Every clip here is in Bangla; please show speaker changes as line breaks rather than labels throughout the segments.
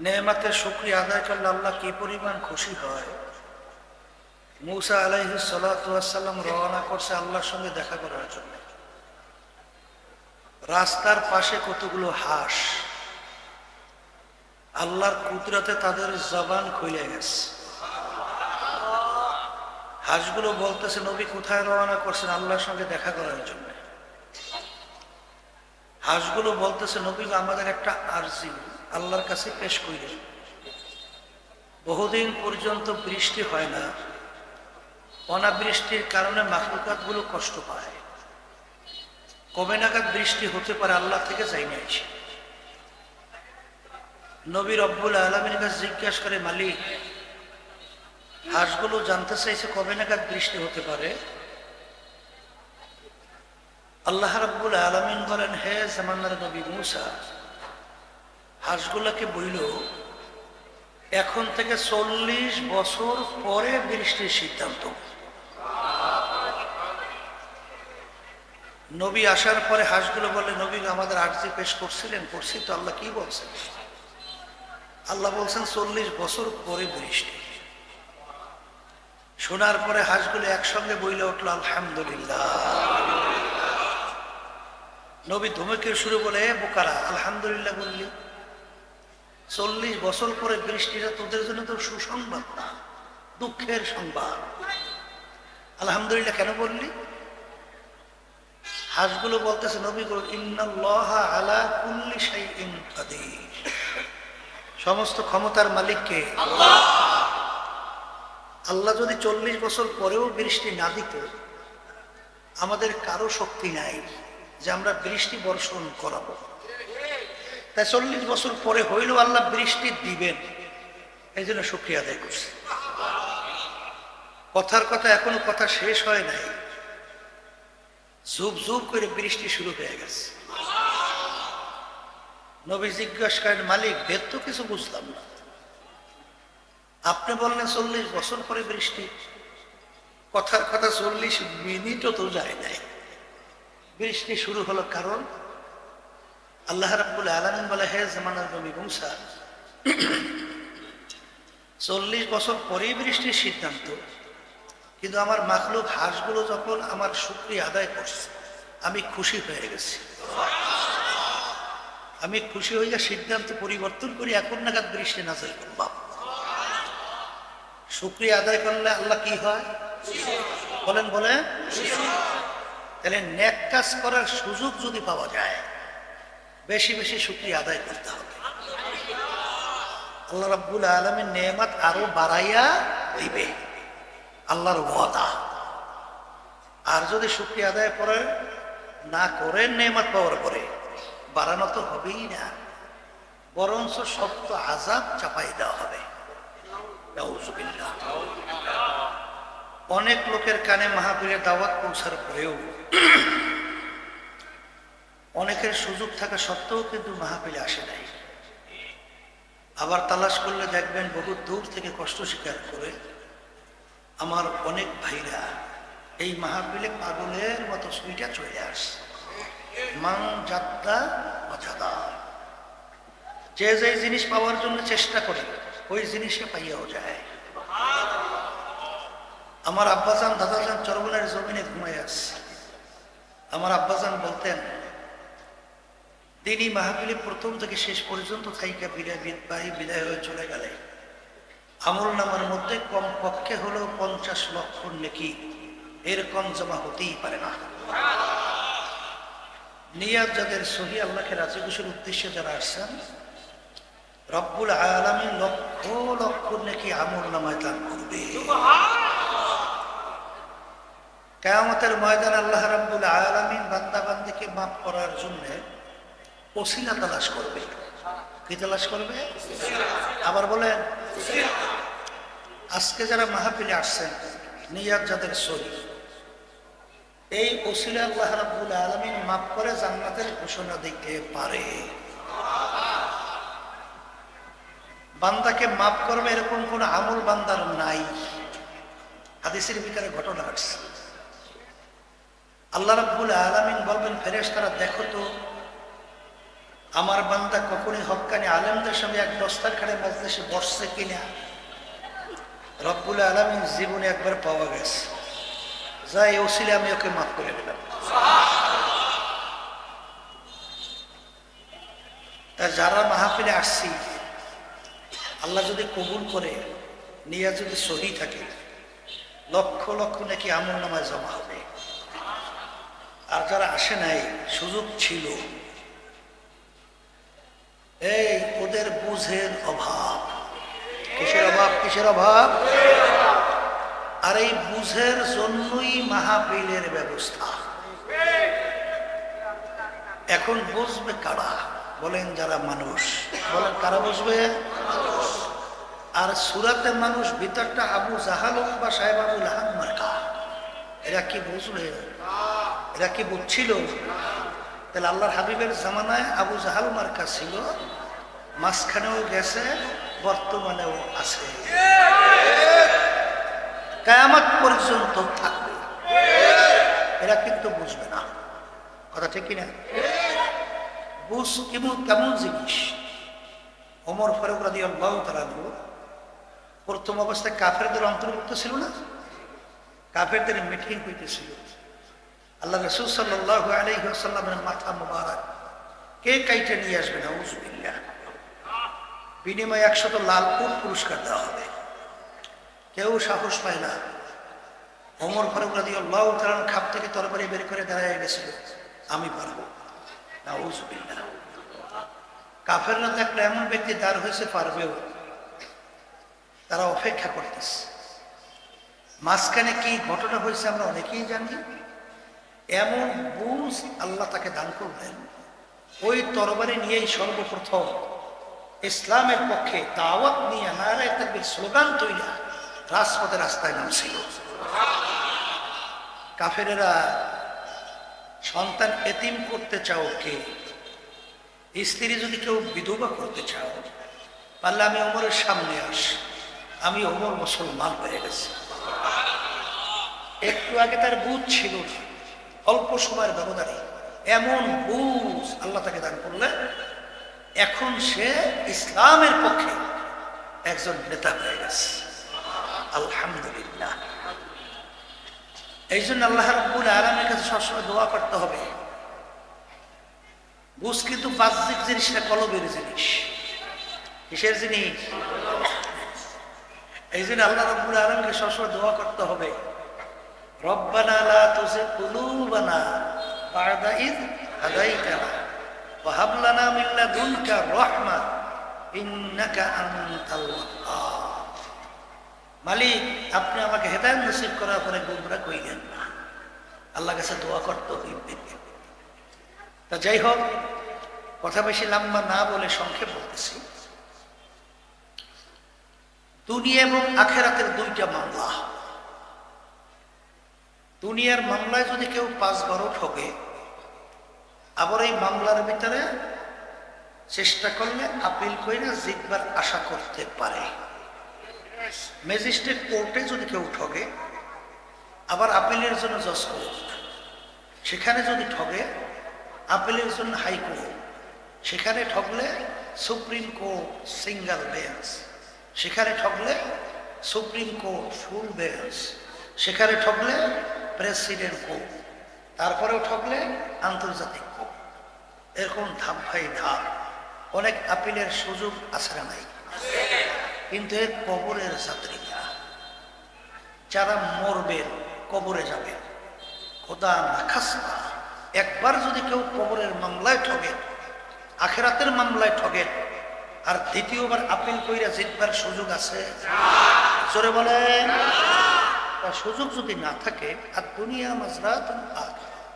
নেয়ামতের শুকরিয়া আদায় করলে আল্লাহ কি পরিমাণ খুশি হয়। মূসা আলাইহিস সালাতু ওয়াস সালাম রওনা করছে আল্লাহর সঙ্গে দেখা করার জন্য। রাস্তার পাশে কতগুলো হাঁস, আল্লাহর কুদরতে তাদের জবান খুলে গেছে। হাঁসগুলো বলতেছে, নবী কোথায় রওনা করছেন? আল্লাহর সঙ্গে দেখা করার জন্য। হাঁসগুলো বলতেছে, নবী আমাদের একটা আরজি আল্লাহর কাছে পেশ করি। বহুদিন পর্যন্ত বৃষ্টি হয় না, অনাবৃষ্টির কারণে মাখলুকাত গুলো কষ্ট পায়। কবে নাগাদ বৃষ্টি হতে পারে আল্লাহ থেকে যাই নিয়েছে। নবী রব্বুল আলামিনের কাছে জিজ্ঞাসা করে, মালিক হাঁসগুলো জানতে চাইছে কবে নাগাদ বৃষ্টি হতে পারে। আল্লাহ রাব্বুল আলামিন বলেন, হে জামানার নবী মূসা, হাঁসগুলোকে বইল এখন থেকে 40 বছর পরে বৃষ্টির সিদ্ধান্ত। নবী আসার পরে হাঁসগুলো বলে, নবী আমাদের আরজি পেশ করছিলেন? করছি তো। আল্লাহ কি বলছেন? আল্লাহ বলছেন 40 বছর পরে বৃষ্টি। শোনার পরে হাঁসগুলো একসঙ্গে বইলে উঠলো আলহামদুলিল্লাহ। নবী ধুমকে শুরু বলে, বোকারা আলহামদুলিল্লাহ বললি? 40 বছর পরে বৃষ্টিটা তোদের জন্য তো সুসংবাদ না, দুঃখের সংবাদ। আলহামদুলিল্লাহ কেন বললি? হাঁসগুলো বলতেছে, নবী ইন্নাল্লাহা আলা কুল্লি শাইইন কাদির, সমস্ত ক্ষমতার মালিক কে? আল্লাহ। আল্লাহ যদি 40 বছর পরেও বৃষ্টি না দিত, আমাদের কারো শক্তি নাই যে আমরা বৃষ্টি বর্ষণ করাবো। তাই 40 বছর পরে হইলেও আল্লাহ বৃষ্টি দিবেন, এই জন্য শুকরিয়া আদায় করছি। কথার কথা এখনো কথা শেষ হয় নাই, ঝুপ ঝুপ করে বৃষ্টি শুরু হয়ে গেছে। নবী জিজ্ঞাসা করেন, মালিক বেদ তো কিছু বুঝলাম না, আপনি বললেন 40 বছর পরে বৃষ্টি, কথার কথা 40 মিনিটও তো যায় নাই, বৃষ্টি শুরু হলো কারণ? আল্লাহ রাব্বুল আলামিন বলে, হে জামানার নবী মূসা, 40 বছর পরেই বৃষ্টির সিদ্ধান্ত, কিন্তু আমার মাখলুক হাঁসগুলো যখন আমার শুকরিয়া আদায় করছে, আমি খুশি হয়ে গেছি। আমি খুশি হইয়া সিদ্ধান্ত পরিবর্তন করি, এখন নাগাদ বৃষ্টি নাযিল করলাম। শুকরিয়া আদায় করলে আল্লাহ কি হয় বলেন? বলেন। তাহলে নেক কাজ করার সুযোগ যদি পাওয়া যায়, বেশি বেশি শুকরিয়া আদায় করতে হবে। আল্লাহ রাব্বুল আলামিন নেয়ামত আরো বাড়াইয়া দিবে, আল্লাহর ওয়াদা। আর যদি শুকরিয়া আদায় করে না করেন নেয়ামত পাওয়ার পরে, বাড়ানো তো হবেই না, বরঞ্চ শক্ত আযাব চাপাই দেওয়া হবে। নাউযুবিল্লাহ। অনেক লোকের কানে মাহফিলের দাওয়াত পৌঁছার পরেও, অনেকের সুযোগ থাকা সত্ত্বেও কিন্তু মাহফিলে আসে নাই। আবার তালাশ করলে দেখবেন বহু দূর থেকে কষ্ট স্বীকার করে আমার অনেক ভাইরা এই মাহফিলে পাগলের মতো সুইটা চলে আসে। মান যাত্রা অজাদা, যে যে জিনিস পাওয়ার জন্য চেষ্টা করে ওই জিনিসে পাইয়াও যায়। আমার আব্বাজান দাদাজান চরবনের জমিনে ঘুমাই আসছে। আমার আব্বাজান বলতেন, দিনই মাহফিলে প্রথম থেকে শেষ পর্যন্ত থাইকা বিদায় হয়ে চলে গেলে আমল নামার মধ্যে কম পক্ষে হলেও 50 লক্ষ নেকি এর কম জমা হতেই পারে না। নিয়াত যাদের সহি, আল্লাহকে রাজি খুশির উদ্দেশ্যে যারা আসছেন, রব্বুল আলামিন লক্ষ লক্ষ নেকি আমল নামায় দান করবে। কিয়ামতের ময়দানে আল্লাহ রাব্বুল আলামিন বান্দা বান্দীকে মাফ করার জন্য ওসিলা তালাশ করবে। কি তালাশ করবে? আবার বলেন। আজকে যারা মাহফিলে আসছেন, নিয়াত যাদের সহি, এই ওসিলা আল্লাহ রাব্বুল আলামিন মাফ করে জান্নাতের ঘোষণা দিতে পারে। বান্দাকে মাফ করবে এরকম কোন আমল বান্দার নাই। হাদিসের ভিতরে ঘটনা আসছে, আল্লাহ রাব্বুল আলামিন বলবেন ফেরেশতারা, দেখো তো আমার বান্দা কখনই হক্কানি আলেমদের সঙ্গে এক দস্তারখানে মাজলিসে বসছে কিনা রব্বুল আলামিন জীবনে একবার পাওয়া গেছে, যাই ওসিলে আমি ওকে মাফ করে দিলাম। তা যারা মাহফিলে আসছি আল্লাহ যদি কবুল করে, নিয়া যদি সহি থাকে, লক্ষ লক্ষ নাকি আমল নামায় জমা হবে। আর যারা আসে নাই, সুযোগ ছিল, এই ওদের বুঝের অভাব। কিসের অভাব? কিসের অভাব? আর এই বুঝের জন্যই মাহফিলের ব্যবস্থা। এখন বুঝবে কারা? বলেন যারা মানুষ। বলেন কারা বুঝবে? আর সুরাতের মানুষ ভিতরটা আবু জাহাল বা সাহেব আবুল আহাদ মার্কা, এরা কি বুঝবে? এরা কি বুঝছিল? তাহলে আল্লাহর হাবিবের জামানায় আবু জাহাল মার্কা ছিল, মাঝখানেও গেছে, বর্তমানেও আছে, কিয়ামত পর্যন্ত থাকবে। এরা কিন্তু বুঝবে না, কথা ঠিক কিনা? বুঝ কেমন জিনিস? ওমর ফারুক রাদিয়াল্লাহু তাআলা প্রথম অবস্থায় কাফেরদের অন্তর্ভুক্ত ছিল না? কাফেরদের মিটিং হইতেছিল, আল্লাহ রাসূল সাল্লাল্লাহু আলাইহি ওয়াসাল্লামের মাথা মুবারক কে কাইটে নিয়ে আসবে? নাউযুবিল্লাহ। বিনিময়ে 100 লাল উট পুরস্কার দেওয়া হবে। কেউ সাহস পায় না। ওমর ফারুক রাদিয়াল্লাহু তাআলা খাপ থেকে তরবারি বের করে দাঁড়ায় গেছিল, আমি পারবো। নাউযুবিল্লাহ। কাফেররা দেখলে এমন ব্যক্তি দাঁড় হয়েছে, পারবেও। তারা অপেক্ষা করতেছে। মাঝখানে কি ঘটনা হয়েছে আমরা অনেকেই জানি। এমন বুঝ আল্লাহ তাকে দান করলেন, ওই তরবারি নিয়েই সর্বপ্রথম ইসলামের পক্ষে দাওয়াত নিয়ে নারায়ে তাকবীর স্লোগান তৈরি রাজপথে রাস্তায় নামছিল। কাফেরেরা সন্তান এতিম করতে চাও কে, স্ত্রী যদি কেউ বিধবা করতে চাও, পারলে আমি ওমরের সামনে আস, আমি ওমর মুসলমান হয়ে গেছি। একটু আগে তার বুঝ ছিল না, অল্প সময়ের ব্যবধানে এমন বুঝ আল্লাহ তাকে দান করলেন, এখন সে ইসলামের পক্ষে একজন নেতা হয়ে গেছে। আলহামদুলিল্লাহ। এই জন্য আল্লাহ রাব্বুল আলামিনের কাছে সবসময় দোয়া করতে হবে। বুঝ কিন্তু বাহ্যিক জিনিস না, কলবের জিনিস। কিসের জিনিস? এই জন্য আল্লাহ রাব্বুল আলামিনকে সবসময় দোয়া করতে হবে, রব্বানা লা তুযিগ কুলুবানা বা'দা ইয হাদাইতানা ওয়া হাব লানা মিন লাদুনকা রাহমা ইন্নাকা আনতাল ওয়াহ্হাব। মালিক, আপনি আমাকে হেদায়েত নসিব করার পরে গোমরাহ কইলেন না। আল্লাহর কাছে দোয়া করতে হইবে। তা যাই হোক, কথা বেশি লম্বা না বলে সংক্ষেপ বলতেছি। দুনিয়া এবং আখেরাতের দুইটা মামলা। দুনিয়ার মামলায় যদি কেউ 5-12 ঠকে, আবার এই মামলার ভিতরে চেষ্টা করলে আপিল কইরা জিতবার আশা করতে পারে। ম্যাজিস্ট্রেট কোর্টে যদি কেউ ঠকে, আবার আপিলের জন্য জজ কোর্ট, সেখানে যদি ঠকে আপিলের জন্য হাইকোর্ট, সেখানে ঠকলে সুপ্রিম কোর্ট সিঙ্গেল বেঞ্চ, সেখানে ঠকলে সুপ্রিম কোর্ট ফুল বেঞ্চ, সেখানে ঠকলে প্রেসিডেন্ট কোর্ট, তারপরেও ঠকলে আন্তর্জাতিক কোর্ট। এরকম ধাপ ভাই ধাপ। অনেক আপিলের সুযোগ আছে না নাই? কিন্তু এই কবরের যাত্রীরা যারা মরবেন, কবরে যাবেন, খোদা না খাস্তা একবার যদি কেউ কবরের মামলায় ঠকে, আখেরাতের মামলায় ঠকেন, আর দ্বিতীয়বার আপিল কইরা জিতবার সুযোগ আছে? জোরে বলেন। তার সুযোগ যদি না থাকে, আর দুনিয়া মাজরাতুল আখিরাহ,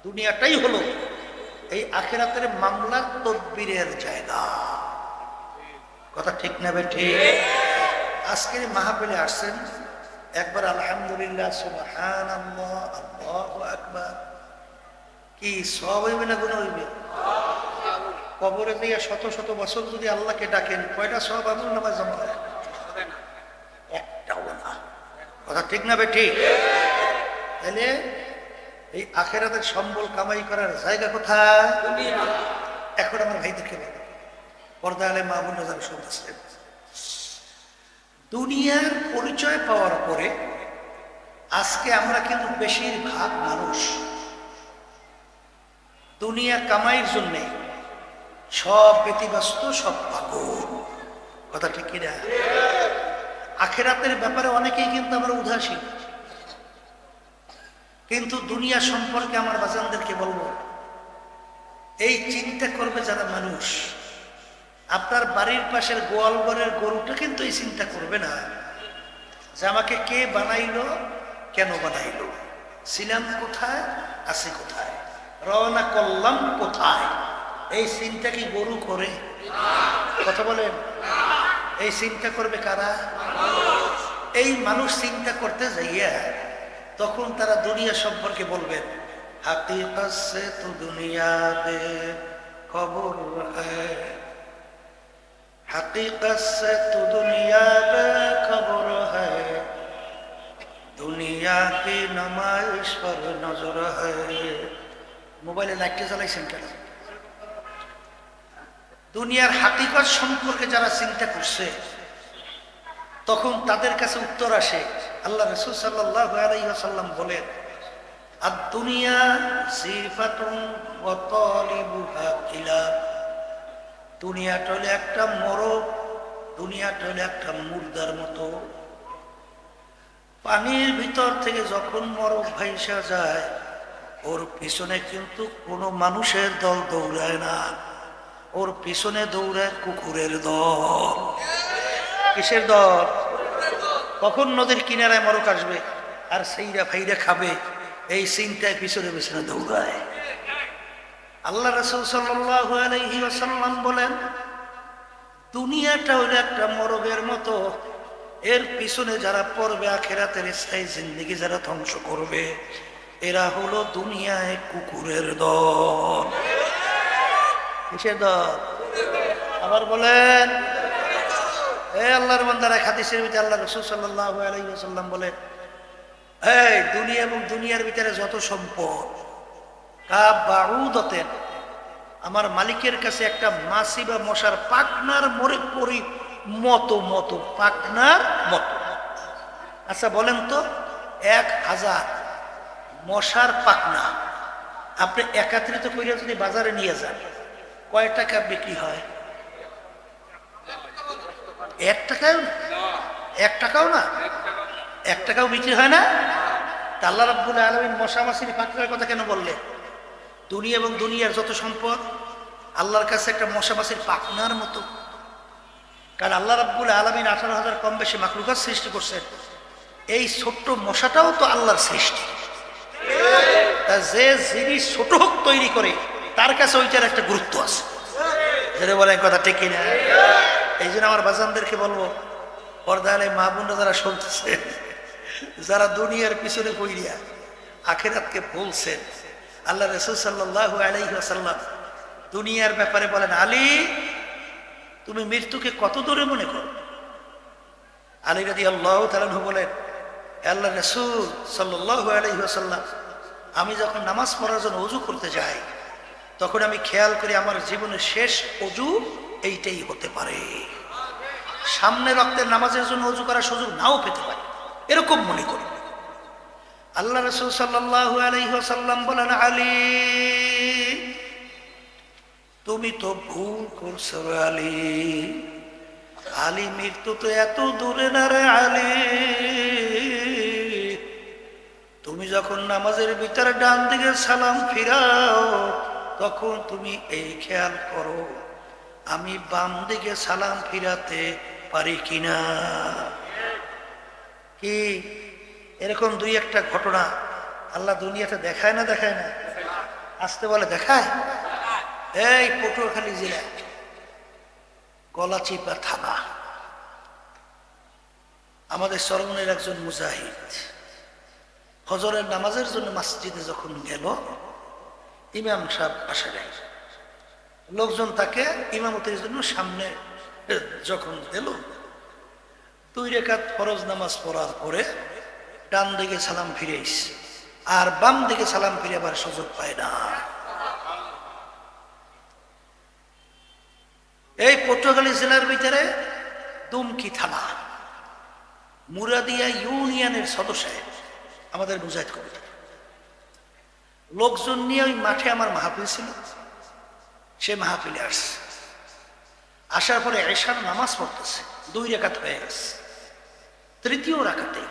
দুনিয়াটাই হলো এই আখেরাতের মামলার তদবিরের জায়গা। কথা ঠিক না বেঠিক? আজকের মাহফিলে আসছেন, একবার আলহামদুলিল্লাহ সুবহানাল্লাহ আল্লাহু আকবার, কি সওয়াব হইবে না গুনাহ হইবে? কবরে দিয়া শত শত বছর যদি আল্লাহকে ডাকেন, কয়টা সওয়াব আমল নামায় জমা হয়? একটাও না। কথা ঠিক না বেঠিক? তাহলে এই আখেরাতের সম্বল কামাই করার জায়গা কোথায়? এখন আমার ভাইদেরকে বলো, পর্দা আলে মা বোন যারা শুনতেছেন, দুনিয়ার পরিচয় পাওয়ার পরে আজকে আমরা কিন্তু বেশিরভাগ মানুষ দুনিয়া কামাইয়ের জন্যে সব ব্যতিব্যস্ত, সব পাগল। কথা ঠিক কিনা? আখিরাতের ব্যাপারে অনেকেই কিন্তু আমরা উদাসীন। কিন্তু দুনিয়া সম্পর্কে আমার বাজানদেরকে বলবো, এই চিন্তা করবে যারা মানুষ, আপনার বাড়ির পাশের গোয়ালঘরের গরুটা কিন্তু এই চিন্তা করবে না যে আমাকে কে বানাইলো, কেন বানাইলো, ছিলাম কোথায়, আছি কোথায়, রওনা করলাম কোথায়। এই চিন্তা কি গরু করে? কথা বলেন, এই চিন্তা করবে কারা? এই মানুষ চিন্তা করতে যাইয়া তখন তারা দুনিয়া সম্পর্কে বলবেন, হাকিকত সে তো দুনিয়া বে খবর হ্যায়, হাকিকত সে তো দুনিয়া বে খবর হ্যায়, দুনিয়া কি নমাইশ পর নজর হ্যায়। মোবাইলে লাইটটা জ্বালাইছেন কেন? দুনিয়ার হাকিকত সম্পর্কে যারা চিন্তা করছে তখন তাদের কাছে উত্তর আসে। আল্লাহ রাসূল সাল্লাল্লাহু আলাইহি ওয়াসাল্লাম বলেন, আদ-দুনিয়া সিফাতুন ওয়া তালিবুহা কিলাব। দুনিয়াটা হলো একটা মরক, দুনিয়াটা হলো একটা মুর্দার মতো। পানির ভিতর থেকে যখন মরক ভাইসা যায়, ওর পিছনে কিন্তু কোনো মানুষের দল দৌড়ায় না, ওর পিছনে দৌড়ায় কুকুরের দল। কিসের দল? কখন নদীর কিনারায় মরক আসবে আর সেইরা ফাইরা খাবে, এই চিন্তায় পিছনে পিছনে দৌড়ায়। আল্লাহ রাসূল সাল্লাল্লাহু আলাইহি ওয়াসাল্লাম বলেন, দুনিয়াটা হলো একটা মরগের মতো, এর পিছনে যারা পড়বে আখিরাতের স্থায়ী জিন্দেগি যারা ধ্বংস করবে, এরা হলো দুনিয়ায় কুকুরের দল। কিসের দল? আবার বলেন। এই আল্লাহর বান্দারা, হাদিসের ভিতরে আল্লাহ রাসূল সাল্লাল্লাহু আলাইহি ওয়াসাল্লাম বলেন, এই দুনিয়া এবং দুনিয়ার ভিতরে যত সম্পদ, কাবাউদাতেন, আমার মালিকের কাছে একটা মাছি বা মশার পাখনার মরে পরি মতো মতো, পাখনার মতো। আচ্ছা বলেন তো, 1000 মশার পাখনা আপনি একত্রিত করে যদি বাজারে নিয়ে যান, কয় টাকা বিক্রি হয়? 1 টাকাও? 1 টাকাও না, 1 টাকাও বিক্রি হয় না। তা আল্লাহ রাব্বুল আলামিন মশা মাছির পাখনার কথা কেন বললেন? দুনিয়া এবং দুনিয়ার যত সম্পদ আল্লাহর কাছে একটা মশা মাছির পাখনার মতো। কারণ আল্লাহ রাব্বুল আলামিন 18,000 কম বেশি মাখলুকাত সৃষ্টি করছেন, এই ছোট্ট মশাটাও তো আল্লাহর সৃষ্টি। তা যে জিনিস ছোট হোক তৈরি করে, তার কাছে ওইটার একটা গুরুত্ব আছে। যেটা বলেন কথা ঠিক কিনা? এই জন্য আমার বাজানদেরকে বলবো, পর্দালে মা বোনরা যারা শুনতেছে, যারা দুনিয়ার পিছনে পড়িয়া আখিরাতকে বলছেন, আল্লাহ রাসূল সাল্লাল্লাহু আলাইহি ওয়াসাল্লাম দুনিয়ার ব্যাপারে বলেন, আলী তুমি মৃত্যুকে কত দূরে মনে করো? আলী রাদিয়াল্লাহু তাআলা আনহু বলেন, আল্লাহ রাসূল সাল্লাল্লাহু আলাইহি ওয়াসাল্লাম, আমি যখন নামাজ পড়ার জন্য ওযু করতে যাই, তখন আমি খেয়াল করি আমার জীবনের শেষ ওযু এইটাই হতে পারে। সামনে রক্তের নামাজের জন্য ওযু করার সুযোগ নাও পেতে পারি, এরকম মনে করি। আল্লাহ রাসূল সাল্লাল্লাহু আলাইহি ওয়াসাল্লাম বলেন, আলী তুমি তো ভুল করছো আলী, আলী মৃত্যু তো এত দূরে না রে আলী। তুমি যখন নামাজের ভিতরে ডান দিকে সালাম ফিরাও, তখন তুমি এই খেয়াল করো আমি বাম দিকে সালাম ফিরাতে পারি কিনা। কি এরকম 2-1টা ঘটনা আল্লাহ দুনিয়াতে দেখায় না? দেখায় না? আসতে বলে দেখায়। এই পটুয়াখালী জেলা গলাচিপা থানা, আমাদের চরমনের একজন মুজাহিদ ফজরের নামাজের জন্য মসজিদে যখন গেল, ইমাম সাহেব আসে নাই, লোকজন তাকে ইমামতির জন্য সামনে যখন দিল, 2 রাকাত ফরজ নামাজ পড়ার পরে ডান দিকে সালাম ফিরেছ, আর বাম দিকে সালাম ফিরে আবার সুযোগ পায় না। এই পটুয়াখালী জেলার ভিতরে দুমকি থানা মুরাদিয়া ইউনিয়নের সদস্য আমাদের মুজাহিদ কবিতা লোকজন নিয়ে ওই মাঠে আমার মাহফিল ছিল, সে মাহফিলে আসছে। আসার পরে এশার নামাজ পড়তেছে, 2 রাকাত হয়ে গেছে। তৃতীয় রাকাতে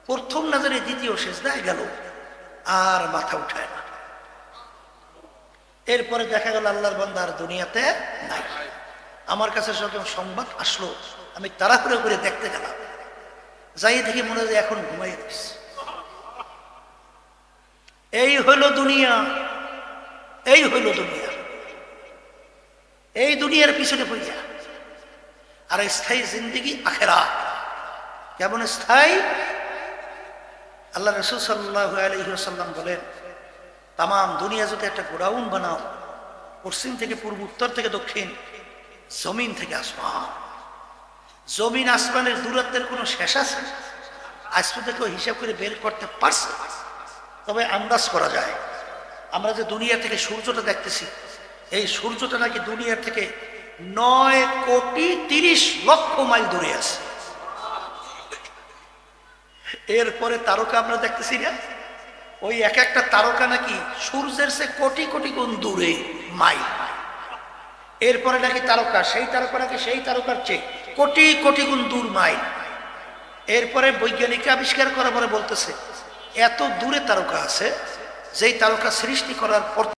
প্রথম নজরে দ্বিতীয় সেজদায় গেল, আর মাথা উঠায় না। এরপরে দেখা গেল আল্লাহর বান্দা আর দুনিয়াতে নাই। আমার কাছে যখন সংবাদ আসলো, আমি তাড়াহুড়ো করে দেখতে গেলাম, যাই দেখি মনে হয় এখন ঘুমাই গেছে। এই হইল দুনিয়া, এই হইল দুনিয়া। এই দুনিয়ার পিছনে পড়িয়া আর স্থায়ী জিন্দেগি আখেরাত। কেমন স্থায়ী? আল্লাহ রাসূল সাল্লাল্লাহু আলাইহি ওয়াসাল্লাম বলেন, তাম দুনিয়া যদি একটা গোডাউন বানাও, পশ্চিম থেকে পূর্ব, উত্তর থেকে দক্ষিণ, জমিন থেকে আসমান, জমিন আসমানের দূরত্বের কোনো শেষ আছে? আজ পর্যন্ত হিসাব করে বের করতে পারছে? তবে আন্দাজ করা যায়। আমরা যে দুনিয়া থেকে সূর্যটা দেখতেছি, এই সূর্যটা নাকি দুনিয়া থেকে 9,30,00,000 মাইল দূরে আছে। এরপরে তারকা আমরা দেখতেছি না, ওই এক একটা তারকা নাকি সূর্যের চেয়ে কোটি কোটি গুণ দূরে মাইল। এরপরে নাকি তারকা, সেই তারকা নাকি সেই তারকার চেয়ে কোটি কোটি গুণ দূর মাইল। এরপরে বৈজ্ঞানিক আবিষ্কার করার পরে বলতেছে এত দূরে তারকা আছে, যেই তারকা সৃষ্টি করার পর